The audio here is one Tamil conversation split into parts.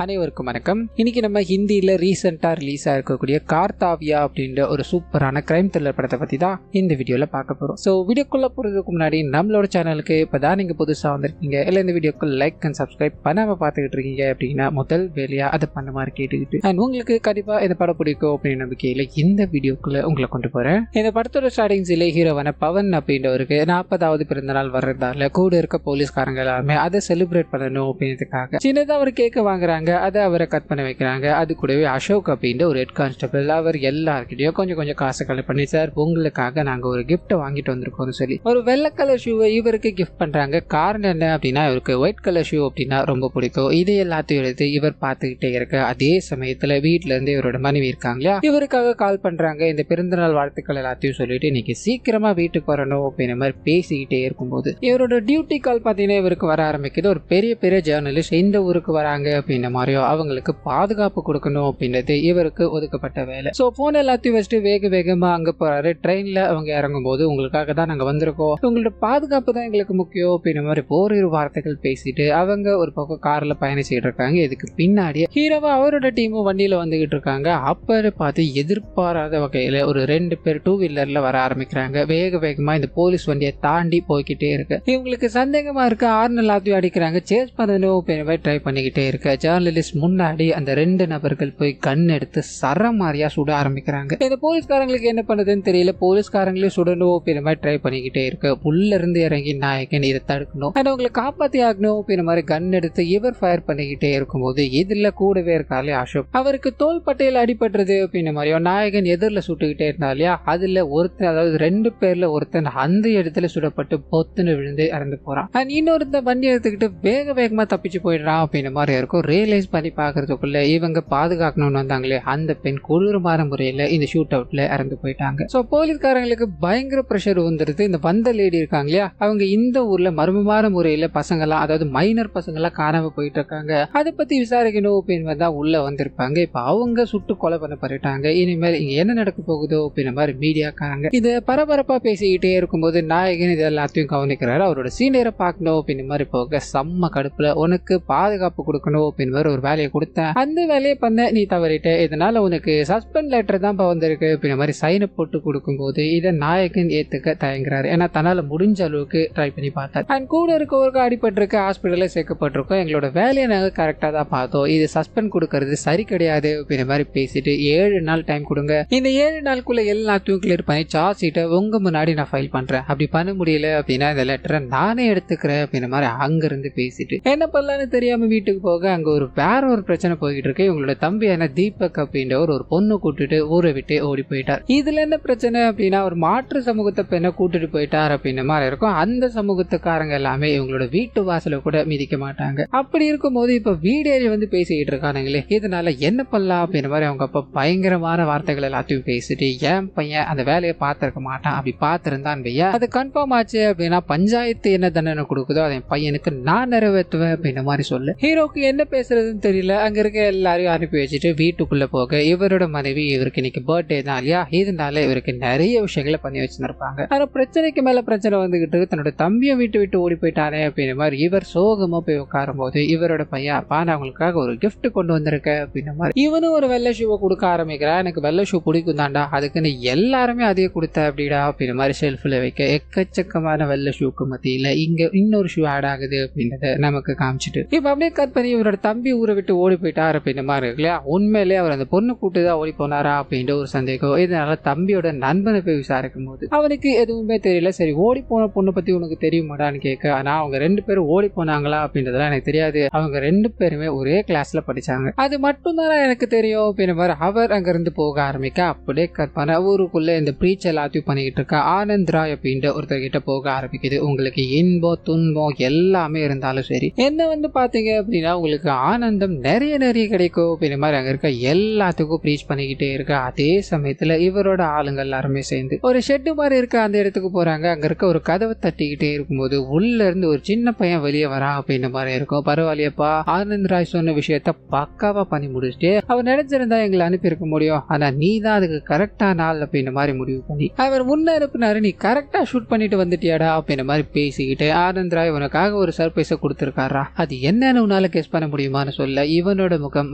அனைவருக்கும் வணக்கம். இன்னைக்கு நம்ம ஹிந்தியில ரீசெண்டா ரிலீஸ் ஆயிருக்கக்கூடிய கார்த்தாவியா அப்படின்ற ஒரு சூப்பரான கிரைம் த்ரில்லர் படத்தை பத்தி தான் இந்த வீடியோல பார்க்க போறோம். ஸோ வீடியோக்குள்ள போறதுக்கு முன்னாடி நம்மளோட சேனலுக்கு இப்பதான் நீங்க புதுசா வந்திருக்கீங்க இல்ல இந்த வீடியோக்கு லைக் அண்ட் சப்ஸ்கிரைப் பண்ணாம பார்த்துக்கிட்டு இருக்கீங்க அப்படின்னா முதல் வேலையா அதை பண்ண மாதிரி கேட்டுக்கிட்டு அண்ட் உங்களுக்கு கண்டிப்பா இந்த படம் பிடிக்கும் அப்படின்னு நம்பிக்கையில இந்த வீடியோக்குள்ள உங்களை கொண்டு போறேன். இந்த படத்தோட ஸ்டார்டிங்ஸ்ல ஹீரோவான பவன் அப்படின்றவருக்கு 40வது பிறந்தநாள் வர்றதால கூட இருக்க போலீஸ்காரங்க எல்லாருமே அதை செலிப்ரேட் பண்ணணும் அப்படின்றதுக்காக சின்னதா அவர் கேட்க வாங்குறாங்க. அதை அவரை கட் பண்ண வைக்கிறாங்க. அது கூடவே அசோக் அப்படின்ற ஒரு ஹெட் கான்ஸ்டபிள் அவர் எல்லார்கிட்டயும் கொஞ்சம் காசு கலெக்ட் பண்ணி, சார் உங்களுக்காக நாங்க ஒரு கிஃப்ட் வாங்கிட்டு வந்திருக்கோம் சொல்லி ஒரு வெள்ளை கலர் ஷூவை இவருக்கு கிஃப்ட் பண்றாங்க. காரணம் என்ன அப்படின்னா இவருக்கு ஒயிட் கலர் ஷூ அப்படின்னா ரொம்ப பிடிக்கும். இது எல்லாத்தையும் எடுத்து இவர் பார்த்துக்கிட்டே இருக்க அதே சமயத்துல வீட்டுல இருந்து இவரோட மனைவி இருக்காங்க இல்லையா, இவருக்காக கால் பண்றாங்க. இந்த பிறந்தநாள் வாழ்த்துக்கள் எல்லாத்தையும் சொல்லிட்டு இன்னைக்கு சீக்கிரமா வீட்டுக்கு வரணும் அப்படின்ற மாதிரி பேசிக்கிட்டே இருக்கும்போது இவரோட டியூட்டி கால் பார்த்தீங்கன்னா இவருக்கு வர ஆரம்பிக்குது. ஒரு பெரிய ஜேர்னலிஸ்ட் இந்த ஊருக்கு வராங்க அப்படின்ற மாதிரியோ அவங்களுக்கு பாதுகாப்பு கொடுக்கணும் அப்படின்றது இவருக்கு ஒதுக்கப்பட்ட வேலை. ஸோ போன் எல்லாத்தையும் வச்சுட்டு வேகமா அங்க போறாரு. ட்ரெயின்ல அவங்க இறங்கும் போது உங்களுக்காக தான் நாங்க வந்திருக்கோம், உங்களோட பாதுகாப்பு தான் எங்களுக்கு முக்கியம் அப்படின்ற மாதிரி ஓரிரு வார்த்தைகள் பேசிட்டு அவங்க ஒரு பக்கம் கார்ல பயணிச்சுட்டு இருக்காங்க. இதுக்கு பின்னாடி ஹீரோவா அவரோட டீமும் வண்டியில வந்துகிட்டு இருக்காங்க. அப்ப பார்த்து எதிர்பாராத வகையில ஒரு 2 பேர் 2 வீலர்ல வர ஆரம்பிக்கிறாங்க. வேகமா இந்த போலீஸ் வண்டியை தாண்டி போய்கிட்டே இருக்கு. இவங்களுக்கு சந்தேகமா இருக்கு. ஆர்ன் எல்லாத்தையும் அடிக்கிறாங்க. சேஸ் பண்ணணும் அப்படின்னு ட்ரை பண்ணிக்கிட்டே இருக்க ஜேர்னலிஸ்ட் முன்னாடி அந்த 2 நபர்கள் போய் கன் எடுத்து சரமாரியா சுட ஆரம்பிக்கிறாங்க. இந்த போலீஸ்காரங்களுக்கு என்ன பண்ணுதுன்னு தெரியல. போலீஸ்காரங்களையும் சுடணும் அப்படின்ற மாதிரி ட்ரை பண்ணிக்கிட்டே இருக்கு. உள்ள இருந்து இறங்கி நாயகன் இதை தடுக்கணும், அவங்களை காப்பாத்தி ஆகணும் அப்படின்ற மாதிரி கன் எடுத்து இவர் ஃபயர் பண்ணிக்கிட்டே இருக்கும்போது இதுல கூடவே இருக்காலே அசோக், அவருக்கு தோல் பட்டையில அடிபட்டுறது அப்படின்ற மாதிரியோ நாயகன் எதிரில் சுட்டுக்கிட்டே இருந்தா இல்லையா, அதுல ஒருத்தன் அதாவது 2 பேர்ல ஒருத்தன் அந்த இடத்துல சுடப்பட்டு பொத்துன்னு விழுந்து இறந்து போறான். அண்ட் இன்னொருத்தன் வண்டி எடுத்துக்கிட்டு வேகமா தப்பிச்சு போயிடுறான் அப்படின்ற மாதிரி இருக்கும். ரியலைஸ் பண்ணி பாக்குறதுக்குள்ள இவங்க பாதுகாக்கணும்னு வந்தாங்களே அந்த பெண் கொடூரமான முறையில இந்த ஷூட் அவுட்ல இறந்து போயிட்டாங்க. சோ போலீஸ்காரங்களுக்கு பயங்கர பிரஷர் வந்துருது. இந்த வந்த லேடி இருக்காங்க இல்லையா, அவங்க இந்த ஊர்ல மர்மமான முறையில பசங்களாம் அதாவது மைனர் பசங்களாம் காணாம போயிட்டு இருக்காங்க. அதை பத்தி விசாரிக்கணும் அப்படின்னு தான் உள்ள வந்திருப்பாங்க. இப்ப அவங்க சுட்டு கொலை பண்ணப்பட்டுட்டாங்க. இனிமேல் இங்க என்ன நடக்க போகுதோ அப்படின்ற மாதிரி மீடியாக்காரங்க இதை பரபரப்பா பேசிக்கிட்டே இருக்கும்போது நாயகன் இது எல்லாத்தையும் கவனிக்கிறாரு. அவரோட சீனியரை பார்க்கணும் அப்படின்னு மாதிரி போக செம்ம கடுப்புல உனக்கு பாதுகாப்பு கொடுக்கணும் அப்படின்னு ஒரு வேலையை கொடுத்தேன், அந்த வேலையை பண்ண நீ தவறிட்ட, இதனால உனக்கு சஸ்பெண்ட் லெட்டர் தான் வந்திருக்கு அப்படின்ற மாதிரி சைனை போட்டு கொடுக்கும்போது இதை நாயகன் ஏத்துக்க தயங்குறாரு. ஏன்னா தன்னால முடிஞ்ச அளவுக்கு ட்ரை பண்ணி பார்த்தார். அண்ட் கூட இருக்கவருக்கு அடிபட்டிருக்க ஹாஸ்பிட்டல்ல சேர்க்கப்பட்டிருக்கோம், எங்களோட வேலையை நாங்கள் கரெக்டாக தான் பார்த்தோம், இது சஸ்பெண்ட் கொடுக்கறது சரி கிடையாது அப்படின்ற மாதிரி பேசிட்டு 7 நாள் டைம் கொடுங்க, இந்த 7 நாளுக்குள்ள எல்லாத்தையும் கிளியர் பண்ணி சார்ஜ் ஷீட்டை உங்க முன்னாடி நான் ஃபைல் பண்றேன், அப்படி பண்ண முடியல அப்படின்னா இந்த லெட்டரை நானே எடுத்துக்கிறேன் அப்படின்ற மாதிரி அங்கிருந்து பேசிட்டு என்ன பண்ணலான்னு தெரியாம வீட்டுக்கு போக அங்க வேற ஒரு பிரச்சனை போய்கிட்டு இருக்கு. இவங்களோட தம்பியான தீபக் அப்படின்ற ஒரு பொண்ணு கூட்டிட்டு ஊரை விட்டு ஓடி போயிட்டார். இதுல என்ன பிரச்சனை அப்படின்னா ஒரு மாற்று சமூகத்தை பெண்ணை கூட்டிட்டு போயிட்டார் அப்படின்ற மாதிரி இருக்கும். அந்த சமூகத்துக்காரங்க எல்லாமே இவங்களோட வீட்டு வாசல கூட மிதிக்க மாட்டாங்க. அப்படி இருக்கும்போது இப்ப வீடேறி வந்து பேசிக்கிட்டு இருக்கானுங்களே, இதனால என்ன பண்ணலாம் அப்படின்ற மாதிரி அவங்க அப்ப பயங்கரமான வார்த்தைகள் எல்லாத்தையும் பேசிட்டு என் பையன் அந்த வேலையை பார்த்திருக்க மாட்டான், அப்படி பார்த்திருந்தான் பையன் அது கன்ஃபார்ம் ஆச்சு அப்படின்னா பஞ்சாயத்து என்ன தண்டனை கொடுக்குதோ அதை பையனுக்கு நான் நிறைவேற்றுவேன் அப்படின்ற மாதிரி சொல்லு. ஹீரோக்கு என்ன பேசுறதுன்னு தெரியல. அங்க இருக்க எல்லாரையும் அனுப்பி வச்சுட்டு வீட்டுக்குள்ள போக இவரோட மனைவி இவருக்கு இன்னைக்கு பர்த்டே தான் இல்லையா, இதனால இவருக்கு நிறைய விஷயங்களை பண்ணி வச்சிருப்பாங்க. ஆனா பிரச்சனைக்கு மேல பிரச்சனை வந்துகிட்டு தன்னோட தம்பியை விட்டு ஓடி போயிட்டானே அப்படின்ற மாதிரி இவர் சோகமா போய் உட்காரும் போது இவரோட பையன் அப்பா நான் அவங்களுக்காக ஒரு கிஃப்ட் கொண்டு வந்திருக்கேன் அப்படின்ற மாதிரி இவனும் ஒரு வெள்ளை ஷூவை கொடுக்க ஆரம்பிக்கிறான். எனக்கு வெள்ளை ஷூ பிடிக்கும் தாண்டா, அதுக்குன்னு எல்லாருமே அதே கொடுத்த அப்படிடா அப்படின்ற மாதிரி ஷெல்ஃபில் வைக்க எக்கச்சக்கமான வெள்ளை ஷூக்கு மத்தியில இங்க இன்னொரு ஷூ ஆட் ஆகுது அப்படின்றத நமக்கு காமிச்சிட்டு இப்ப அப்படியே கட் பண்ணி இவரோட தம்பி ஊரை விட்டு ஓடி போயிட்டார் அப்படின்ற மாதிரி இருக்கு இல்லையா. உண்மையிலே அவர் அந்த பொண்ணு கூட்டுதான் ஓடி போனாரா அப்படின்ற ஒரு சந்தேகம். இதனால தம்பியோட நண்பனை போய் விசாரிக்கும் போது அவனுக்கு எதுவுமே தெரியல. சரி ஓடி போன பொண்ணை பத்தி உனக்கு தெரியுமாடான்னு கேட்க, ஆனா அவங்க 2 பேரும் ஓடி போனாங்களா அப்படின்றதெல்லாம் எனக்கு தெரியாது, அவங்க 2 பேருமே ஒரே கிளாஸ்ல படிச்சாங்க, அது மட்டும் தான் எனக்கு தெரியும் அப்படின்ற மாதிரி அவர் அங்க இருந்து போக ஆரம்பிக்க அப்படியே கட் பண்ண ஊருக்குள்ள இந்த பிரீச் எல்லாத்தையும் பண்ணிக்கிட்டு இருக்க ஆனந்த் ராய் அப்படின்ற ஒருத்தர்கிட்ட போக ஆரம்பிக்குது. உங்களுக்கு இன்பம் துன்பம் எல்லாமே இருந்தாலும் சரி என்ன வந்து பாத்தீங்க அப்படின்னா உங்களுக்கு ஆனந்தம் நிறைய கிடைக்கும் அப்படின்ற மாதிரி அங்க இருக்க எல்லாத்துக்கும் ப்ரீச் பண்ணிக்கிட்டே இருக்க. அதே சமயத்துல இவரோட ஆளுங்க எல்லாருமே சேர்ந்து ஒரு ஷெட்டு மாதிரி இருக்க அந்த இடத்துக்கு போறாங்க. அங்க இருக்க ஒரு கதவை தட்டிக்கிட்டே இருக்கும்போது உள்ள இருந்து ஒரு சின்ன பையன் வெளியே வரான் அப்படின்ற மாதிரி இருக்கும். பரவாயில்லையப்பா, ஆனந்த் ராய் சொன்ன விஷயத்த பக்காவா பண்ணி முடிச்சுட்டு அவர் நினைச்சிருந்தா எங்களை அனுப்பி இருக்க முடியும், ஆனா நீ தான் அதுக்கு கரெக்டான ஆள் அப்படின்ற மாதிரி முடிவு பண்ணி அவர் முன்ன அனுப்பினாரு, நீ கரெக்டா ஷூட் பண்ணிட்டு வந்துட்டியாடா அப்படின்ற மாதிரி பேசிக்கிட்டு ஆனந்த் ராய் உனக்காக ஒரு சர்ப்ரைஸை கொடுத்துருக்காரா, அது என்னன்னு உன்னால கெஸ் பண்ண முடியுமா மாதிரி சொல்ல இவனோட முகம்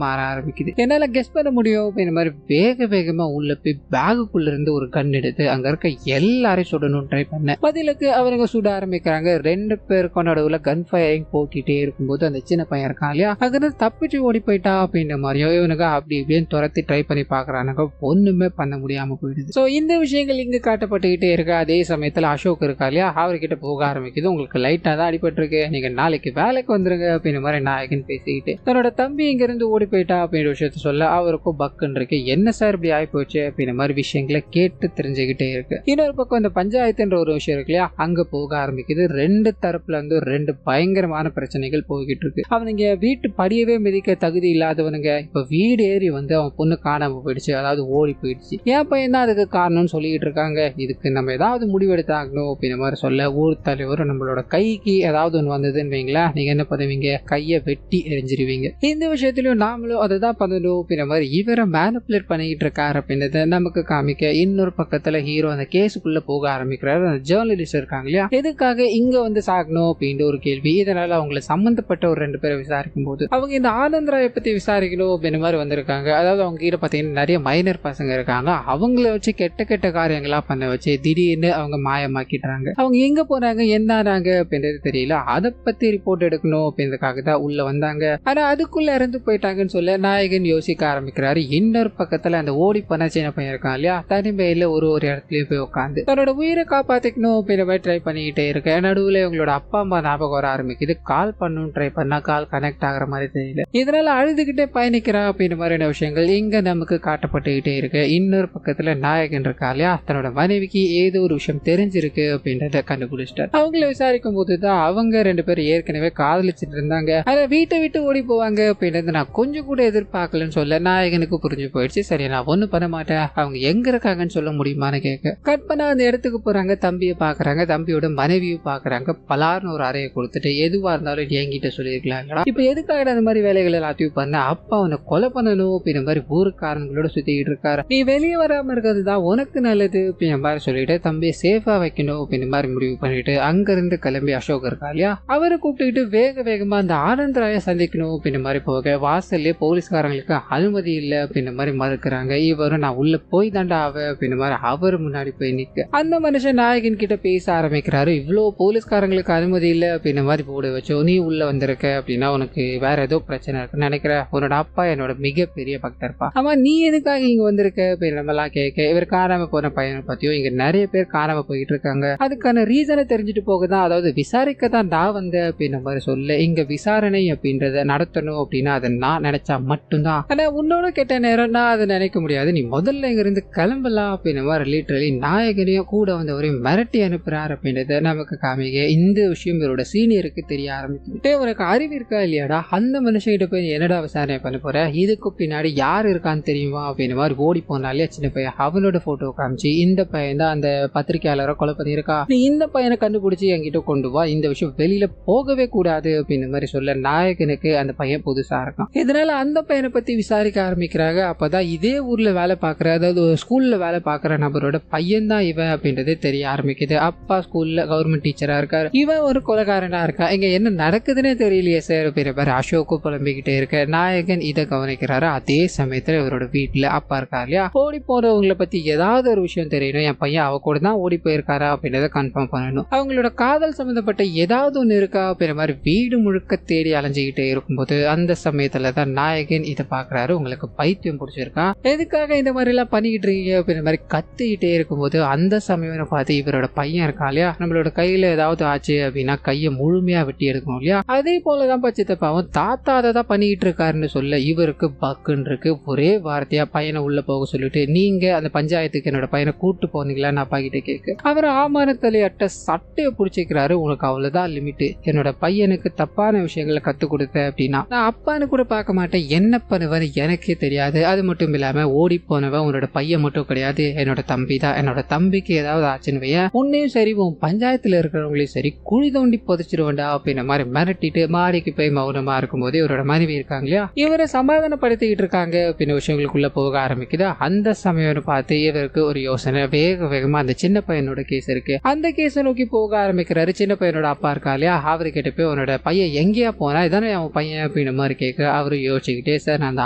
மாற ஆரம்பிக்குது. என்னால கெஸ் பண்ண முடியும் அப்படின்ற மாதிரி வேக வேகமா உள்ள போய் பேகுக்குள்ள இருந்து ஒரு கன் எடுத்து அங்க இருக்க எல்லாரையும் சுடணும்னு ட்ரை பண்ண பதிலுக்கு அவனுங்க சுட ஆரம்பிக்கிறாங்க. 2 பேருக்கும் நடுவுல கன் ஃபயரிங் போட்டிட்டே இருக்கும்போது அந்த சின்ன பையன் இருக்கான் இல்லையா, அங்கிருந்து தப்பிச்சு ஓடி போயிட்டா அப்படின்ற மாதிரியும் இவனுக்கு அப்படி இப்படின்னு துரத்தி ட்ரை பண்ணி பாக்குறானுங்க. ஒண்ணுமே பண்ண முடியாம போயிடுது. சோ இந்த விஷயங்கள் இங்க காட்டப்பட்டுக்கிட்டே இருக்கு. அதே சமயத்துல அசோக் இருக்கா இல்லையா, அவர்கிட்ட போக ஆரம்பிக்குது. உங்களுக்கு லைட்டா தான் அடிபட்டு இருக்கு, நீங்க நாளைக்கு வேலைக்கு வந்துருங்க அப்படின்ற மாதிரி நாயகன் பேசிக்கிட்டு தன்னோட தம்பி இங்க இருந்து ஓடி போயிட்டா அப்படின்ற விஷயத்த சொல்ல அவருக்கும் பக்குன்னு இருக்கு. என்ன சார் இப்படி ஆகி போச்சு அப்படின்ற மாதிரி விஷயங்களை கேட்டு தெரிஞ்சுக்கிட்டே இருக்கு. இன்னொரு பக்கம் இந்த பஞ்சாயத்துன்ற ஒரு விஷயம் இருக்கு இல்லையா, அங்க போக ஆரம்பிக்குது. 2 தரப்புல இருந்து 2 பயங்கரமான பிரச்சனைகள் போய்கிட்டு இருக்கு. அவனுங்க வீட்டு படியவே மிதிக்க தகுதி இல்லாதவனுங்க இப்ப வீடு ஏறி வந்து அவன் பொண்ணு காணாம போயிடுச்சு, அதாவது ஓடி போயிடுச்சு, என் பையன் தான் அதுக்கு காரணம்னு சொல்லிட்டு இருக்காங்க. இதுக்கு நம்ம ஏதாவது முடிவெடுத்தாகணும் அப்படின்ற மாதிரி சொல்ல ஊர் தலைவர் நம்மளோட கைக்கு ஏதாவது ஒன்று வந்ததுன்னு வைங்களா, நீங்க என்ன பண்ணுவீங்க, கையை வெட்டி எரிஞ்சிருவீங்க. இந்த விஷயத்திலயும் நாமளும் அதை தான் பண்ணணும் அப்படின்ற மாதிரி இவரை மேனிபுலேட் பண்ணிக்கிட்டு இருக்காரு அப்படின்றத நமக்கு காமிக்க இன்னொரு பக்கத்துல ஹீரோ அந்த கேஸுக்குள்ள போக ஆரம்பிக்கிறாரு. அந்த ஜேர்னலிஸ்ட் இருக்காங்க இல்லையா, எதுக்காக இங்க வந்து சாகணும் அப்படின்ற ஒரு கேள்வி. இதனால அவங்களை சம்பந்தப்பட்ட ஒரு 2 பேரை விசாரிக்கும் போது அவங்க இந்த ஆனந்த்ராயை பத்தி விசாரிக்கணும் அப்படின்ற மாதிரி வந்திருக்காங்க. அதாவது அவங்க கிட்ட பாத்தீங்கன்னா நிறைய மைனர் பசங்க இருக்காங்க, அவங்கள வச்சு கெட்ட கெட்ட காரியங்களா பண்ண வச்சு திடீர்னு அவங்க மாயமாக்கிட்டாங்க. அவங்க எங்க போனாங்க என்னானாங்க அப்படின்றது தெரியல. அதை பத்தி ரிப்போர்ட் எடுக்கணும் அப்படின்றதுக்காக தான் உள்ள வந்தாங்க. ஆனா அதுக்குள்ள இறந்து போயிட்டாங்கன்னு சொல்ல நாயகன் யோசிக்க ஆரம்பிக்கிறாரு. இன்னொரு பக்கத்துல அந்த ஓடி பண்ண சின்ன பையன் இருக்கான் இல்லையா, தனிமையில ஒரு இடத்துலயே போய் உட்காந்து தன்னோட உயிரை காப்பாத்திக்கணும் அப்படின்ற மாதிரி ட்ரை பண்ணிக்கிட்டே இருக்க நடுவுல இவங்களோட அப்பா அம்மா ஞாபகம் வர ஆரம்பிக்குது. கால் பண்ணணும் ட்ரை பண்ணா கால் கனெக்ட் ஆகிற மாதிரி தெரியல. இதனால அழுதுகிட்டே பயணிக்கிறா அப்படின்ற மாதிரியான விஷயங்கள் இங்க நமக்கு காட்டப்பட்டுக்கிட்டே இருக்கு. இன்னொரு பக்கத்துல நாயகன் இருக்கா இல்லையா, தன்னோட மனைவிக்கு ஏதோ ஒரு விஷயம் தெரிஞ்சிருக்கு அப்படின்றத கண்டுபிடிச்சிட்டார். அவங்கள விசாரிக்கும் போதுதான் அவங்க 2 பேரும் ஏற்கனவே காதலிச்சுட்டு இருந்தாங்க, அதை வீட்டை விட்டு ஓடி போவாங்க அப்படின்றது நான் கொஞ்சம் கூட எதிர்பார்க்கலன்னு சொல்ல நாயகனுக்கு புரிஞ்சு போயிடுச்சு. சரி நான் ஒண்ணும் பண்ண மாட்டேன், அவங்க எங்க இருக்காங்கன்னு சொல்ல முடியுமான்னு கேட்க கட் பண்ண அந்த இடத்துக்கு போறாங்க. தம்பியை பாக்குறாங்க, தம்பியோட மனைவியும் பாக்குறாங்க. பலார்னு ஒரு அறையை கொடுத்துட்டு எதுவா இருந்தாலும் என்கிட்ட சொல்லியிருக்கலாம், இப்ப எதுக்காக அந்த மாதிரி வேலைகள் எல்லாத்தையும் பண்ண, அப்பா அவனை கொலை பண்ணணும் அப்படின்ற மாதிரி ஊருக்காரங்களோட சுத்திக்கிட்டு இருக்காரு, நீ வெளியே வராம இருக்கிறது தான் உனக்கு நல்லது அப்படின்ற மாதிரி சொல்லிட்டு தம்பியை சேஃபா வைக்கணும் அப்படின்ற மாதிரி முடிவு பண்ணிட்டு அங்க இருந்து கிளம்பி அசோக் இருக்கா இல்லையா, அவரை கூப்பிட்டுக்கிட்டு வேக வேகமா அந்த ஆனந்த்ராயை சந்திக்கணும் அப்படின்ற மாதிரி போக வாசல்லே போலீஸ்காரங்களுக்கு அனுமதி இல்லை அப்படின்ற மாதிரி மறுக்கிறாங்க. இவரும் நான் உள்ள போய் தாண்டா அப்படின்ற மாதிரி அவர் முன்னாடி போய் நிக்க அந்த மனுஷன் நாயகன் கிட்ட பேச ஆரம்பிக்கிறாரு. இவ்வளவு போலீஸ்காரங்களுக்கு அனுமதி இல்லை அப்படின்ற மாதிரி போட வச்சோ, நீ உள்ள வந்திருக்க அப்படின்னா உனக்கு வேற ஏதோ பிரச்சனை இருக்குன்னு நினைக்கிற, உன்னோட அப்பா என்னோட மிகப்பெரிய பக்தர்ப்பா, ஆமா நீ எதுக்காக இங்க வந்திருக்க அப்படின்ற மாதிரிலாம் கேட்க இவர் காணாம போன பையனை பத்தியும் இங்க நிறைய பேர் காணாம போயிட்டு இருக்காங்க, அதுக்கான ரீசனை தெரிஞ்சுட்டு போகதான், அதாவது விசாரிக்க தான் நான் வந்தேன் அப்படின்ற மாதிரி சொல்ல, இங்க விசாரணை அப்படின்றத நடத்தணும் அப்படின்னா அதை நான் நினைச்சா மட்டும்தான், ஆனா உன்னோட கெட்ட நேரம் நான் அதை நினைக்க முடியாது, நீ முதல்ல இங்க இருந்து கிளம்பலாம் அப்படின்ற மாதிரி லிட்டரலி நாயகனையும் கூட வந்தவரையும் மிரட்டி அனுப்புறாரு அப்படின்றத நமக்கு காமிக்க இந்த விஷயம் இவரோட சீனியருக்கு தெரிய ஆரம்பிக்குது. உனக்கு அறிவு இருக்கா இல்லையாடா, அந்த மனுஷங்கிட்ட போய் என்னடா விசாரணை பண்ண போற, இதுக்கு பின்னாடி யார் இருக்கான்னு தெரியுமா அப்படின்ற மாதிரி ஓடி போனாலே சின்ன பையன் அவனோட போட்டோ காமிச்சு இந்த பையன் தான் அந்த பத்திரிகையாளரை கொலை பண்ணியிருக்கா, நீ இந்த பையனை கண்டுபிடிச்சி என்கிட்ட கொண்டு வா, இந்த விஷயம் வெளியில போகவே கூடாது அப்படின்ற மாதிரி சொல்ல நாயகனுக்கு அந்த பையன் புதுசா இருக்கான். இதனால அந்த பையனை பத்தி விசாரிக்க ஆரம்பிக்கிறாங்க. அப்பதான் இதே ஊர்ல வேலை பார்க்குற, அதாவது ஸ்கூல்ல வேலை பார்க்குற நபரோட பையன் தான் இவன் அப்படின்றது தெரிய ஆரம்பிக்குது. அப்பா ஸ்கூல்ல கவர்மெண்ட் டீச்சரா இருக்காரு, இவன் ஒரு கொலைகாரனா இருக்கா, இங்க என்ன நடக்குதுன்னே தெரியலையே சார் அப்படின்ற மாதிரி அசோக்கு புலம்பிக்கிட்டே இருக்க நாயகன் இதை கவனிக்கிறாரு. அதே சமயத்துல இவரோட வீட்டுல அப்பா இருக்கா இல்லையா, ஓடி போறவங்களை பத்தி ஏதாவது ஒரு விஷயம் தெரியணும், என் பையன் அவ கூட தான் ஓடி போயிருக்காரா அப்படின்றத கன்ஃபார்ம் பண்ணணும், அவங்களோட காதல் சம்பந்தப்பட்ட ஏதாவது ஒண்ணு இருக்கா அப்படின்ற மாதிரி வீடு முழுக்க தேடி அலைஞ்சுக்கிட்டே இருக்கும்போது அந்த சமயத்துல தான் நாயகன் இதை பாக்குறாரு. உங்களுக்கு பைத்தியம் பிடிச்சிருக்கா, எதுக்காக இந்த மாதிரி எல்லாம் பண்ணிக்கிட்டு இருக்கீங்க அப்படின்ற மாதிரி கத்திக்கிட்டே இருக்கும்போது அந்த சமயம் பார்த்து இவரோட பையன் இருக்கா இல்லையா, நம்மளோட கையில ஏதாவது ஆச்சு அப்படின்னா கையை முழுமையா வெட்டி எடுக்கணும் இல்லையா, அதே போலதான் சித்தப்பாவும் தாத்தா அதை தான் பண்ணிக்கிட்டு இருக்காருன்னு சொல்ல இவருக்கு பக்குன்னு இருக்கு. ஒரே வார்த்தையா பையனை உள்ள போக சொல்லிட்டு நீங்க அந்த பஞ்சாயத்துக்கு என்னோட பையனை கூட்டு போனீங்களான்னு அப்பா கிட்ட கேட்க அவர் ஆமான தலையட்ட சட்டையை பிடிச்சிக்கிறாரு. உனக்கு அவ்வளவுதான் லிமிட், என்னோட பையனுக்கு தப்பான விஷயங்களை கத்து கொடுத்த அப்படின்னா நான் அப்பான்னு கூட பார்க்க மாட்டேன், என்ன பண்ணுவேன்னு எனக்கே தெரியாது, அது மட்டும் இல்லாம ஓடி போனவன் உன்னோட பையன் மட்டும் கிடையாது, என்னோட தம்பி தான், என்னோட தம்பிக்கு ஏதாவது ஆச்சுன்னு வைய உன்னையும் சரி உன் பஞ்சாயத்துல இருக்கிறவங்களையும் சரி குழி தோண்டி புதைச்சிருவேண்டா அப்படின்ற மாதிரி மிரட்டிட்டு மாடிக்கு போய் மௌனமா இருக்கும்போது இவரோட மனைவி இருக்காங்க இல்லையா, இவரை சமாதானப்படுத்திக்கிட்டு இருக்காங்க அப்படின்னு விஷயங்களுக்குள்ள போக ஆரம்பிக்குது. அந்த சமயம் பார்த்து இவருக்கு ஒரு யோசனை, வேக வேகமா அந்த சின்ன பையனோட கேஸ் இருக்கு, அந்த கேஸை நோக்கி போக ஆரம்பிக்கிறாரு. சின்ன பையனோட அப்பா இருக்கா இல்லையா, அவரு கிட்ட போய் உன்னோட பையன் எங்கேயா போனா, இதானே அவன் பையன் அப்படின்ற மாதிரி கேட்க அவரு யோசிச்சுக்கிட்டே சார் நான் அந்த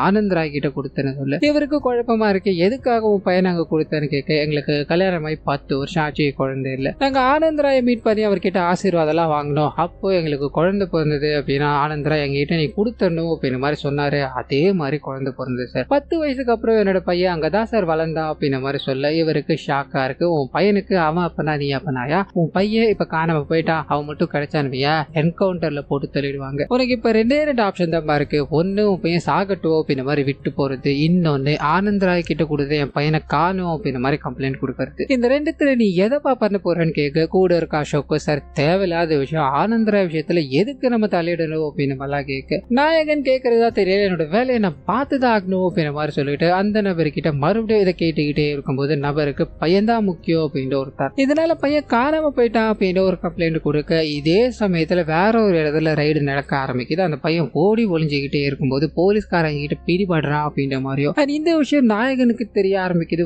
ஆனந்த் ராய் கிட்ட கொடுத்தேன்னு சொல்ல இவருக்கு குழப்பமா இருக்கு. எதுக்காக உன் பையன் நாங்க கொடுத்தேன்னு கேட்க எங்களுக்கு கல்யாணமாயி 10 வருஷம் ஆச்சு, குழந்தை இல்லை. நாங்க ஆனந்த் ராயை மீட் பண்ணி அவர்கிட்ட ஆசீர்வாதம் எல்லாம் வாங்கினோம். அப்போ எங்களுக்கு குழந்தை பிறந்தது அப்படின்னா ஆனந்த் ராய் எங்ககிட்ட நீ கொடுத்தணும் அப்படின்ற மாதிரி சொன்னாரு. அதே மாதிரி குழந்தை பிறந்தது சார். 10 வயசுக்கு அப்புறம் என்னோட பையன் அங்கதான் சார் வளர்ந்தான் அப்படின்ற மாதிரி சொல்ல இவருக்கு ஷாக்கா இருக்கு. உன் பையனுக்கு அவன் அப்பனா நீ அப்பனாயா? உன் பையன் இப்ப காணாம போயிட்டான், அவன் மட்டும் கிடைச்சானுவியா? என்கவுண்டர்ல போட்டு தள்ளிடுவாங்க. உனக்கு இப்ப 2 ஆப்ஷன் தான் இருக்கு. ஒன்னு உன் பையன் சாகட்டும் அப்படின்ற மாதிரி விட்டு போறது, இன்னொன்னு ஆனந்த் ராய் கிட்ட கொடுத்து என் பையனை காணும் அப்படின்ற மாதிரி கம்ப்ளைண்ட் கொடுக்கறது. இந்த ரெண்டுத்துல நீ எதப்பா பண்ண போறேன்னு கேட்க கூட இருக்க அசோக் சார் தேவையில்லாத விஷயம், ஆனந்த் ராய் விஷயத்துல எதுக்கு நம்ம தலையிடணும் அப்படின்னு மாதிரிலாம் கேட்க நாயகன் கேட்கறதா தெரியல, என்னோட வேலையை நான் பார்த்துதான் ஆகணும் அப்படின்ற மாதிரி சொல்லிட்டு அந்த நபர்கிட்ட மறுபடியும் இதை கேட்டுக்கிட்டே இருக்கும்போது நபருக்கு பையன்தான் முக்கியம் அப்படின்னு ஒருத்தார். இதனால பையன் காணாம போயிட்டான் அப்படின்னு ஒரு கம்ப்ளைண்ட் கொடுக்க இதே சமயத்துல வேற ஒரு இடத்துல ரைடு நடக்க ஆரம்பிக்குது. அந்த பையன் ஓடி ஒளிஞ்சுக்கிட்டே இருக்கும்போது போலீஸ்காரங்க கிட்ட பிடிபடுறான் அப்படின்ற மாதிரியும் இந்த விஷயம் நாயகனுக்கு தெரிய ஆரம்பிக்குது.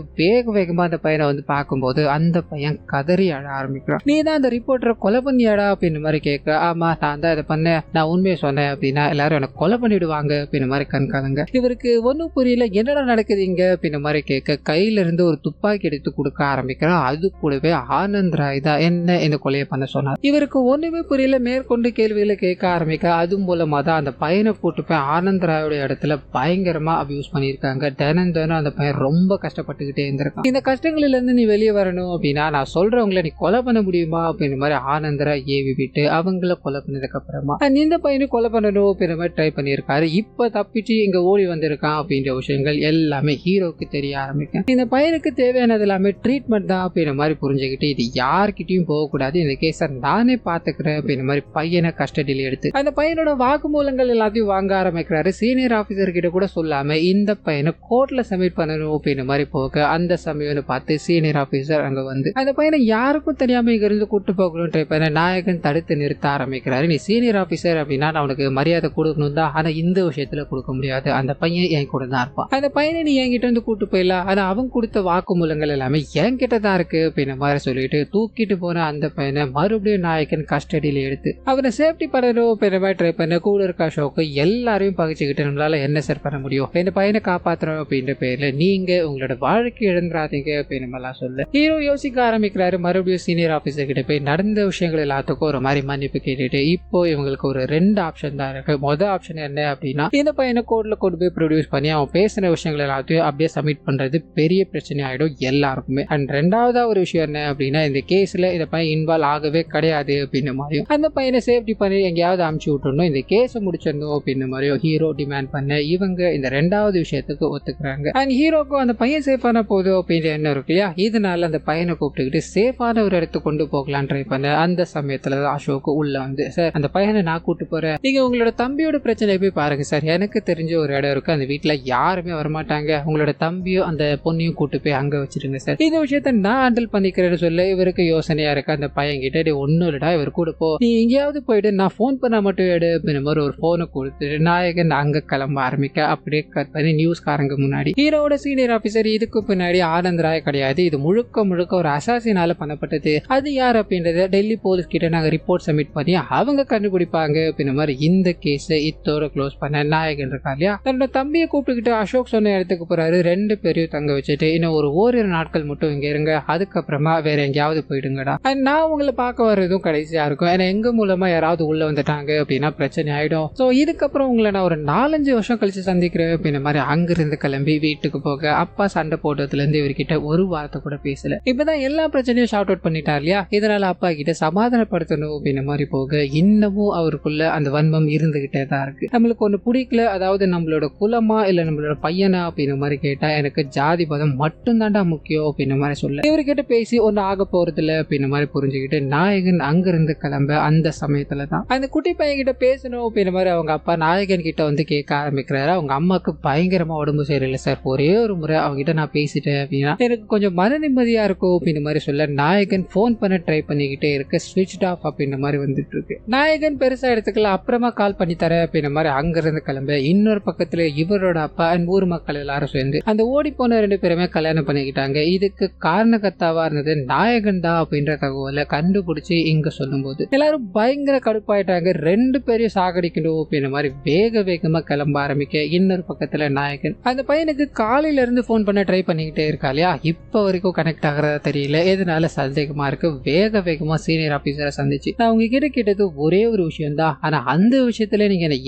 வேகமா அந்த பையனை வந்து பார்க்கும்போது அந்த பையன் கதறி அழ ஆரம்பிக்கிறான். நீ தான் அந்த ரிப்போர்ட்டரை கொலை பண்ணியாடா அப்படின்னு மாதிரி கேட்க ஆமா நான் தான் இதை பண்ணேன், நான் உண்மையை சொன்னேன் அப்படின்னா எல்லாரும் எனக்கு கொலை பண்ணிடுவாங்க அப்படின்னு மாதிரி கண்காலங்க. இவருக்கு ஒன்னும் புரியல, என்னடா நடக்குது இங்க அப்படின்னு மாதிரி கேட்க கையில இருந்து ஒரு துப்பாக்கி எடுத்து கொடுக்க ஆரம்பிக்கிறான். அது கூடவே ஆனந்த் ராய் தான் என்ன இந்த கொலையை பண்ண சொன்னார். இவருக்கு ஒண்ணுமே புரியல, மேற்கொண்டு கேள்விகளை கேட்க ஆரம்பிக்க அது மூலமா தான் அந்த பையனை கூட்டு போய் ஆனந்த் ராயோட இடத்துல பயங்கரமா அபியூஸ் பண்ணியிருக்காங்க. தினம் அந்த பையன் ரொம்ப கஷ்டப்பட்டுக்கிட்டே இருந்திருக்கான். இந்த கஷ்டங்களில இருந்து நீ வெளியே வரணும் அப்படின்னா நான் சொல்றவங்களை நீ கொலை பண்ண முடியுமா அப்படின்ற மாதிரி ஆனந்த் ராய் ஏவி விட்டு அவங்கள கொலை பண்ணதுக்கு அப்புறமா இந்த பையனை கொலை பண்ணணும் அப்படின்ற மாதிரி ட்ரை பண்ணியிருக்காரு. இப்ப தப்பிச்சு இங்க ஓடி வந்திருக்கான் அப்படின்ற விஷயங்கள் எல்லாமே ஹீரோக்கு தெரிய ஆரம்பிக்கும். இந்த பையனுக்கு தேவையானது எல்லாமே ட்ரீட்மெண்ட் தான் அப்படின்ற மாதிரி புரிஞ்சுக்கிட்டு இது யார்கிட்டயும் போகக்கூடாது, இந்த கேஸை நானே பாத்துக்கிறேன் அப்படின்ற மாதிரி பையனை கஸ்டடியில் எடுத்து அந்த பையனோட வாக்குமூலங்கள் எல்லாத்தையும் வாங்க ஆரம்பிக்கிறாரு. சீனியர் ஆபீசர் கிட்ட கூட சொல்லாம இந்த பையனை கோர்ட்ல சப்மிட் பண்ணணும் அப்படின்ற மாதிரி போக அந்த சமயம் பார்த்து சீனியர் ஆபீசர் அங்க வந்து அந்த பையனை யாருக்கும் தெரியாம இங்க இருந்து கூட்டு போகணும் ட்ரை பண்ண நாயகன் தடுத்து நிறுத்த ஆரம்பிக்கிறாரு. நீ சீனியர் ஆபீசர் அப்படின்னா நான் அவனுக்கு மரியாதை கொடுக்கணும் தான், ஆனா இந்த விஷயத்துல கொடுக்க முடியாது, அந்த பையன் என் கூட தான் இருப்பான், அந்த பையனை நீ என்கிட்ட வந்து கூட்டு போயிடலாம், ஆனா அவன் கொடுத்த வாக்குமூலங்கள் எல்லாமே என்கிட்ட தான் இருக்கு அப்படின்ற மாதிரி சொல்லிட்டு தூக்கிட்டு போன அந்த பையனை மறுபடியும் நாயகன் கஸ்டடியில எடுத்து அவனை சேஃப்டி பண்ணணும் அப்படின்ற மாதிரி ட்ரை பண்ண கூட இருக்க அசோக் எல்லாரையும் பகிச்சுக்கிட்டு நம்மளால என்ன சார் பண்ண முடியும், இந்த பையனை காப்பாற்றணும் அப்படின்ற பேர்ல நீங்க உங்களோட வாழ்க்கை இழந்துராதீங்க அப்படின்னு மாதிரிலாம் சொல்ல ஹீரோ யோசிக்க ஆரம்பிக்கிறாரு. மறுபடியும் சீனியர் ஆபீசர் கிட்ட போய் நடந்த விஷயங்கள் எல்லாத்துக்கும் ஒரு மாதிரி மன்னிப்பு கேட்டுட்டு இப்போ இவங்களுக்கு ஒரு 2 ஆப்ஷன் தான் இருக்கு. மொதல் ஆப்ஷன் என்ன அப்படின்னா இந்த பையனை கோர்ட்ல கொண்டு போய் ப்ரொடியூஸ் பண்ணி அவன் பேசின விஷயங்கள் எல்லாத்தையும் அப்படியே சப்மிட் பண்றது பெரிய பிரச்சனை ஆயிடும் எல்லாருக்குமே. அண்ட் 2வது ஒரு விஷயம் என்ன அப்படின்னா இந்த கேஸ்ல இந்த பையன் இன்வால்வ் ஆகவே கிடையாது அப்படின்ற மாதிரியும் அந்த பையனை சேஃப்டி பண்ணி எங்கேயாவது அமுச்சு விட்டுணும், இந்த கேஸை முடிச்சிருந்தோம் அப்படின்ற மாதிரியும் ஹீரோ டிமாண்ட் பண்ண இவங்க இந்த 2வது விஷயத்துக்கு ஒத்துக்கிறாங்க. அண்ட் ஹீரோக்கும் அந்த பையன் சேஃபான போதும் அப்படின்ற என்ன இருக்கு இல்லையா, இதனால அந்த பையனை கூப்பிட்டுக்கிட்டு சேஃபான ஒரு இடத்துக்கு கொண்டு போகலான்னு ட்ரை பண்ண அந்த சமயத்துல அசோக் உள்ள வந்து சார் அந்த பையனை நான் கூட்டு போறேன், நீங்க உங்களோட தம்பியோட பிரச்சனை போய் பாருங்க சார், எனக்கு தெரிஞ்ச ஒரு இடம் இருக்கு, அந்த வீட்டுல யாருமே வரமாட்டாங்க, உங்களோட தம்பியும் அந்த பொண்ணையும் கூட்டு போய் அங்க வச்சிருங்க சார், இந்த விஷயத்த நான் ஹேண்டில் பண்ணிக்கிறேன்னு சொல்ல இவருக்கு யோசனையா இருக்கு. அந்த பையன் கிட்ட ஒன்னும் இல்லடா இவர் கூட போ, நீ எங்கேயாவது போயிட்டு நான் போன் பண்ண மட்டும் எடு அப்படின்ற மாதிரி ஒரு போனை கொடுத்துட்டு நாயகன் அங்க கிளம்ப ஆரம்பிக்க அப்படியே கட் பண்ணி நியூஸ்காரங்க முன்னாடி ஹீரோட சீனியர் ஆபீசர் இதுக்கு பின்னாடி ஆனந்த் ராய் கிடையாது, இது முழுக்க ஒரு அசாசினால பண்ணப்பட்டது, அது யார் அப்படின்றத டெல்லி போலீஸ் கிட்ட நாங்க ரிப்போர்ட் சப்மிட் பண்ணி அவங்க கண்டுபிடிப்பாங்க அப்படின்ற மாதிரி இந்த கேஸ் இத்தோட க்ளோஸ் பண்ண நாயகன் இருக்கா இல்லையா தன்னோட தம்பியை கூப்பிட்டுக்கிட்டு அசோக் சொன்ன இடத்துக்கு போறாரு. 2 பேரையும் தங்க வச்சுட்டு இன்னும் ஒரு ஓரிரு நாட்கள் மட்டும் இங்க இருங்க, அதுக்கப்புறமா வேற எங்கேயாவது போயிடுங்கடா, நான் உங்களை பார்க்க வர்றதும் கடைசியா இருக்கும், ஏன்னா எங்க மூலமா யாராவது உள்ள வந்துட்டாங்க அப்படின்னா பிரச்சனை ஆயிடும், சோ இதுக்கப்புறம் உங்களை நான் ஒரு 4-5 வருஷம் கழிச்சு சந்திக்கிறேன் அப்படின்ற மாதிரி அங்கிருந்து கிளம்பி வீட்டுக்கு போக அப்பா சண்டை போட்டதுல இருந்து இவர்கிட்ட ஒரு வார்த்தை கூட பேசல. இப்பதான் எல்லா பிரச்சனையும் ஷார்ட் அவுட் பண்ணிட்டார் இல்லையா, இதனால அப்பா கிட்ட சமாதானப்படுத்தணும் அப்படின்ற மாதிரி போக இன்னமும் அவருக்குள்ள அந்த வன்மம் இருந்துகிட்டே தான் இருக்கு. நம்மளுக்கு ஒண்ணு பிடிக்கல, அதாவது நம்மளோட குலமா இல்ல நம்மளோட பையனா அப்படின்ற மாதிரி கேட்டா எனக்கு ஜாதி பதம் மட்டும் தான்டா முக்கியம் அப்படின்ற மாதிரி சொல்ல இவர்கிட்ட பேசி ஒன்னு ஆக போறது இல்ல அப்படின்ற மாதிரி புரிஞ்சுக்கிட்டு நாயகன் அங்கிருந்து கிளம்ப அந்த சமயத்துல தான் அந்த குட்டி பையன் கிட்ட பேசணும் அப்படின்ற மாதிரி அவங்க அப்பா நாயகன் கிட்ட வந்து கேட்க ஆரம்பிக்கிறாரு. அவங்க அம்மாக்கு பயங்கரமா உடம்பு சரியில்லை சார், ஒரே ஒரு முறை அவங்க கிட்ட நான் பேசிட்டேன் அப்படின்னா எனக்கு கொஞ்சம் மன நிம்மதியா இருக்கும் அப்படின்ற மாதிரி சொல்ல நாயகன் போன் பண்ண ட்ரை பண்ணிக்கிட்டே இருக்க ஸ்விட்ச் ஆஃப் அப்படின்ற மாதிரி வந்துட்டு இருக்கு. நாயகன் பெருசா எடுத்துக்கல, அப்புறமா கால் பண்ணி தரேன் அப்படின்ற மாதிரி அங்கிருந்து கிளம்ப இன்னொரு பக்கத்துல இவரோட அப்பா அண்ட் ஊர் மக்கள் எல்லாரும் சேர்ந்து அந்த ஓடி போன 2 பேருமே கல்யாணம் பண்ணிக்கிட்டாங்க. இதுக்கு காரணகர்த்தாவா இருந்தது நாயகன் தான் அப்படின்ற தகவலை கண்டுபிடிச்சு இங்க சொல்லும் போது எல்லாரும் பயங்கர கடுப்பாயிட்டாங்க. 2 பேரையும் சாகடிக்கணும் அப்படின்ற மாதிரி வேக வேகமா கிளம்ப ஆரம்பிக்க இன்னொரு பக்கத்துல நாயகன் அந்த பையனுக்கு காலையில இருந்து போன் பண்ண ட்ரை பண்ணிக்கிட்டே இருக்கா இல்லையா, இப்ப வரைக்கும் கனெக்ட் ஆகிறதா தெரியல. எதனால சந்தேகமா இருக்கு. வேக வேகமா சீனியர் ஆபீசரை சந்திச்சு நான் உங்ககிட்ட கேட்டது ஒரே ஒரு விஷயம் தான், ஆனா அந்த விஷயத்துல நீங்க என்ன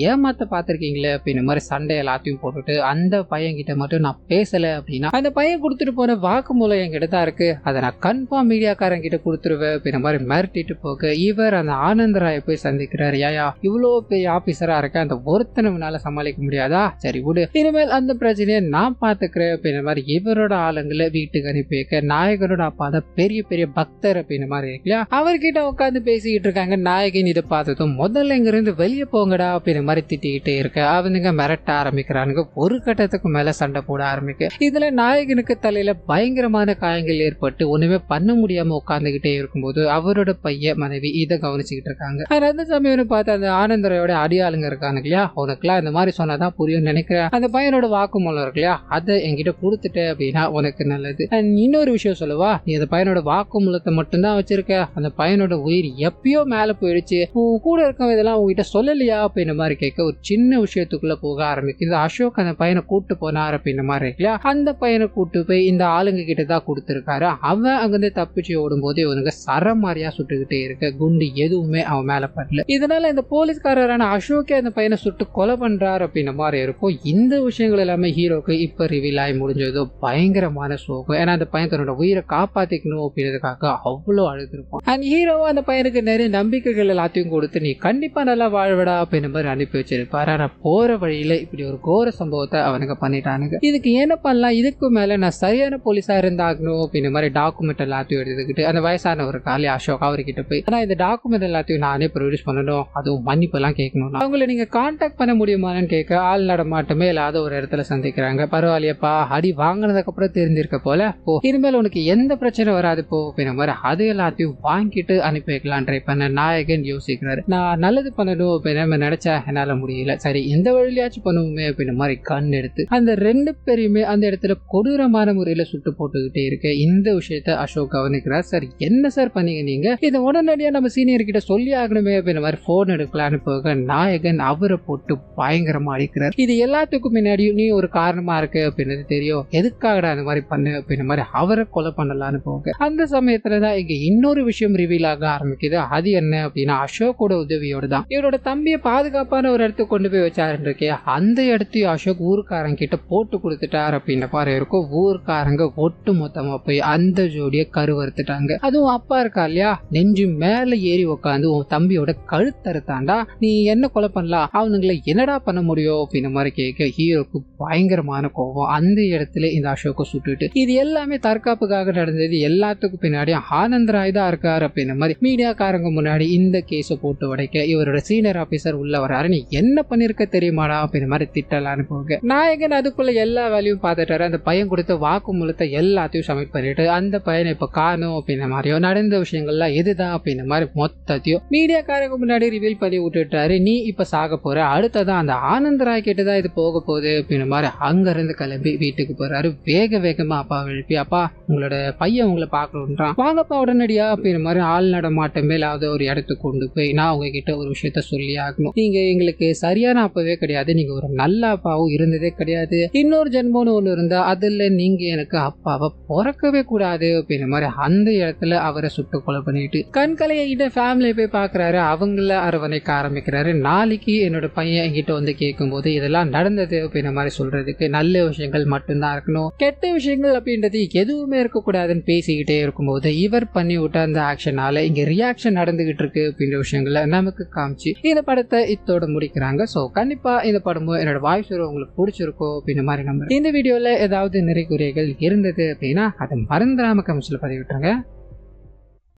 ஏமாத்த பாத்திருக்கீங்களே அப்படின்ற மாதிரி சண்டை எல்லாத்தையும் போட்டுட்டு அந்த பையன் கிட்ட மட்டும் நான் பேசல அப்படின்னா அந்த பையன் கொடுத்துட்டு போன வாக்குமூலம் என்கிட்ட தான் இருக்கு, அதை நான் கன்ஃபார்ம் மீடியாக்காரன் கிட்ட கொடுத்துருவேன் அப்படின்ற மாதிரி மிரட்டிட்டு போக இவர் அந்த ஆனந்தராயை போய் சந்திக்கிறாரு. ஏயா இவ்வளோ பெரிய ஆபீசரா இருக்க, அந்த ஒருத்தனவனால சமாளிக்க முடியாதா, சரி விடு, இனிமேல் அந்த பிரச்சனையை நான் பாத்துக்கிறேன் அப்படின்ற மாதிரி இவரோட ஆளுங்களை வீட்டுக்கு அனுப்பி வைக்க நாயகனோட அப்பா தான் பெரிய பெரிய பக்தர் அப்படின்ற மாதிரி இருக்குல்லையா, அவர்கிட்ட உட்காந்து பேசிக்கிட்டு இருக்காங்க. நாயகன் இதை பார்த்ததும் முதல்ல இங்க இருந்து வெளியே போங்கடா அப்படின்ற மாதிரி திட்டிக்கிட்டே இருக்க அவனுங்க மிரட்ட ஆரம்பிக்கிறானுங்க. ஒரு கட்டத்துக்கு மேல சண்டை போட ஆரம்பிக்க இதுல நாயகனுக்கு தலையில பயங்கரமான காயங்கள் ஏற்பட்டு ஒண்ணுமே பண்ண முடியாம உட்கார்ந்துகிட்டே இருக்கும்போது அவரோட பையன் மனைவி இதை கவனிச்சுக்கிட்டு இருக்காங்க. அந்த சமயம் பார்த்து அந்த ஆனந்தரையோட அடியாளுங்க இருக்காங்க இல்லையா, உனக்குலாம் இந்த மாதிரி சொன்னாதான் புரியும் நினைக்கிறேன், அந்த பையனோட வாக்குமூலம் இருக்கு இல்லையா, அதை என்கிட்ட கொடுத்துட்ட அப்படின்னா உனக்கு நல்லது. இன்னொரு விஷயம் சொல்லுவா, நீ அந்த பையனோட வாக்குமூலத்தை மட்டும்தான் வச்சிருக்க, அந்த பையனோட உயிர் எப்பயோ மேல போயிடுச்சு, உன் கூட இருக்க இதெல்லாம் உங்ககிட்ட சொல்லலையா அப்படின்ற மாதிரி கேட்க ஒரு சின்ன விஷயத்துக்குள்ள போக ஆரம்பிக்குது. அசோக் அந்த பையனை கூட்டு போனார் அப்படின்ற மாதிரி இருக்குல்ல, அந்த பையனை கூட்டு போய் இந்த ஆளுங்க கிட்ட தான் கொடுத்துருக்காரு. அவன் அங்கிருந்து தப்பிச்சு ஓடும் போது இவனுங்க சரமாரியா சுட்டுக்கிட்டே இருக்க, குண்டு எதுவுமே அவன் மேல படல. இதனால இந்த போலீஸ்காரரான அசோக்கே அந்த பையனை சுட்டு கொலை பண்றாரு அப்படின்ற மாதிரி இருக்கும். இந்த விஷயங்கள் எல்லாமே ஹீரோக்கு இப்ப ரிவீல் ஆகி முடிஞ்சதோ பயங்கரமான சோகம். ஏன்னா அந்த பையன் தன்னோட உயிரை காப்பாத்திக்கணும் அப்படின்றதுக்காக அவ்வளோ அழுதுருப்போம். அண்ட் ஹீரோவும் அந்த பையனுக்கு நிறைய நம்பிக்கைகள் எல்லாத்தையும் கொடுத்து நீ கண்டிப்பா நல்லா வாழ்வடா அப்படின்ற மாதிரி அனுப்பி வச்சிருப்பாரு. ஆனா போற வழியில இப்படி ஒரு கோர சம்பவத்தை அவனுக்கு பண்ணிட்டானுங்க. இதுக்கு என்ன பண்ணலாம், இதுக்கு மேல நான் சரியான போலீஸா இருந்தாகணும் அப்படின்ற மாதிரி டாக்குமெண்ட் எல்லாத்தையும் எடுத்துக்கிட்டு அந்த வயசானவர் காலி அசோக் அவர்கிட்ட போய் ஆனா இந்த டாக்குமெண்ட் எல்லாத்தையும் நானே ப்ரொடியூஸ் பண்ணணும், அதுவும் மன்னிப்பு எல்லாம் கேட்கணும், அவங்களை நீங்க கான்டாக்ட் பண்ண முடியுமான்னு கேட்க ஆள் நடமாட்டமே இல்லாத ஒரு இடத்துல சந்திக்கிறாங்க. பரவாயில்லையப்பா, அடி வாங்கினதுக்கு அப்புறம் தெரிஞ்சிருக்க போல போ, இனிமேல் உனக்கு எந்த பிரச்சனை வராது போ அப்படின்ற மாதிரி அது எல்லாத்தையும் வாங்கிட்டு அனுப்பி வைக்கலாம் ட்ரை பண்ண நாயகன் யோசிக்கிறாரு. நான் நல்லது பண்ணணும் அப்படின்னு நினைச்சா என்னால முடியல, சரி எந்த வழியாச்சும் பண்ணுவோமே அப்படின்ற மாதிரி கண் எடுத்து அந்த ரெண்டு பேரையுமே அந்த இடத்துல கொடூரமான முறையில சுட்டு போட்டுக்கிட்டே இருக்க இந்த விஷயத்த அசோக் கவனிக்கிறார். சார் என்ன சார் பண்ணீங்க நீங்க, இதை உடனடியா நம்ம சீனியர் கிட்ட சொல்லி ஆகணுமே அப்படின்ற மாதிரி போன் எடுக்கலான்னு போக நாயகன் அவரை போட்டு பயங்கரமா அடிக்கிறார். இது எல்லாத்துக்கும் முன்னாடியும் நீ ஒரு காரணமா இருக்கு அப்படின்னு தெரியும், எதுக்காகடா அந்த மாதிரி பண்ணு அப்படின்ற மாதிரி அவரை கொலை பண்ணலான்னு போக அந்த சமயத்துலதான் இங்க இன்னொரு விஷயம் ரிவீல் ஆக ஆரம்பிக்குது. அது என்ன அப்படின்னா அசோக்கோட உதவியோட தான் இவரோட தம்பியை பாதுகாப்பான ஒரு இடத்துக்கு கொண்டு போய் வச்சாருன்னு இருக்கே, அந்த இடத்தையும் அசோக் ஊருக்காரங்க கிட்ட போட்டு கொடுத்துட்டார் அப்படின்ற மாதிரி இருக்கும். ஊருக்காரங்க ஒட்டு மொத்தமா போய் அந்த ஜோடியை கருவறுத்துட்டாங்க. அதுவும் அப்பா இருக்கா இல்லையா, நெஞ்சு மேல ஏறி உட்காந்து உன் தம்பியோட கழுத்தறுத்தாண்டா, நீ என்ன கொலை பண்ணலாம், அவனுங்களை என்னடா பண்ண முடியும் அப்படின்ற மாதிரி கேட்க ஹீரோக்கு பயங்கரமான கோபம். அந்த இடத்துல இந்த அசோக்கை சுட்டுட்டு இது எல்லாமே தற்காப்புக்காக நடந்தது, எல்லாத்துக்கும் பின்னாடி ஆனந்தராய் தான் இருக்காரு அப்படின்ற மாதிரி மீடியாக்காரங்க முன்னாடி இந்த கேஸை போட்டு உடைக்க இவரோட சீனியர் ஆபீசர் உள்ள வராரு. நீ என்ன பண்ணிருக்க தெரியுமாடா அப்படின்ற மாதிரி திட்டலான்னு போக நாயகன் அதுக்குள்ள எல்லா வேலையும் பார்த்துட்டாரு. அந்த பையன் கொடுத்த வாக்குமூலத்தை எல்லாத்தையும் சப்மிட் பண்ணிட்டு அந்த பையனை இப்ப காணும் அப்படின்ற மாதிரியோ நடந்த விஷயங்கள்லாம் எதுதான் அப்படின்ற மாதிரி மொத்தத்தையும் மீடியாக்காரங்க முன்னாடி ரிவீல் பண்ணி விட்டுட்டாரு. நீ இப்ப சாக போற, அடுத்ததான் அந்த ஆனந்தராய் கிட்டதான் இது போக போகுது அப்படின்ற மாதிரி அங்க இருந்து கிளம்பி வீட்டுக்கு போறாரு. வேக வேகமா அப்பா எழுப்பி, அப்பா உங்களோட பையன் உங்களை பாக்கணும்ன்றான், வாங்கப்பா உடனடியா அப்படின்ற மாதிரி ஆள் நடமாட்டம் மேலாவது ஒரு இடத்துக்கு கொண்டு போய் நான் உங்ககிட்ட ஒரு விஷயத்த சொல்லி ஆகணும், நீங்க எங்களுக்கு சரியான அப்பாவே கிடையாது, நீங்க ஒரு நல்ல அப்பாவும் இருந்ததே கிடையாது, இன்னொரு ஜென்மம்னு ஒண்ணு இருந்தா அதுல நீங்க எனக்கு அப்பாவை பிறக்கவே கூடாது அப்படின்ற மாதிரி அந்த இடத்துல அவரை சுட்டு கொலை பண்ணிட்டு கண்கலையிட்ட ஃபேமிலியை போய் பாக்குறாரு. அவங்கள அரவணைக்க ஆரம்பிக்கிறாரு. நாளைக்கு என்னோட பையன் என்கிட்ட வந்து கேட்கும் போது இதெல்லாம் நடந்தது அப்படின்ற மாதிரி சொல்றதுக்கு நல்ல விஷயங்கள் மட்டும்தான் இருக்கணும், கெட்ட விஷயங்கள் அப்படின்றது எதுவுமே இருக்கக்கூடாதுன்னு பேசிக்கிட்டே இருக்கும்போது இவர் பண்ணி விட்ட அந்த ஆக்ஷனால இங்க ரியாக்ஷன் நடந்துகிட்டு இருக்கு அப்படின்ற விஷயங்களை நமக்கு காமிச்சு இந்த படத்தை இத்தோட முடிக்கிறாங்க. ஸோ கண்டிப்பா இந்த படமும் என்னோட வாய்ஸ் உங்களுக்கு பிடிச்சிருக்கோம் அப்படின்ற மாதிரி நம்ம இந்த வீடியோல ஏதாவது நிறைய குறைகள் இருந்தது அப்படின்னா அதை மறந்துடாம கமெண்ட்ஸ்ல பதிவிட்டுருங்க.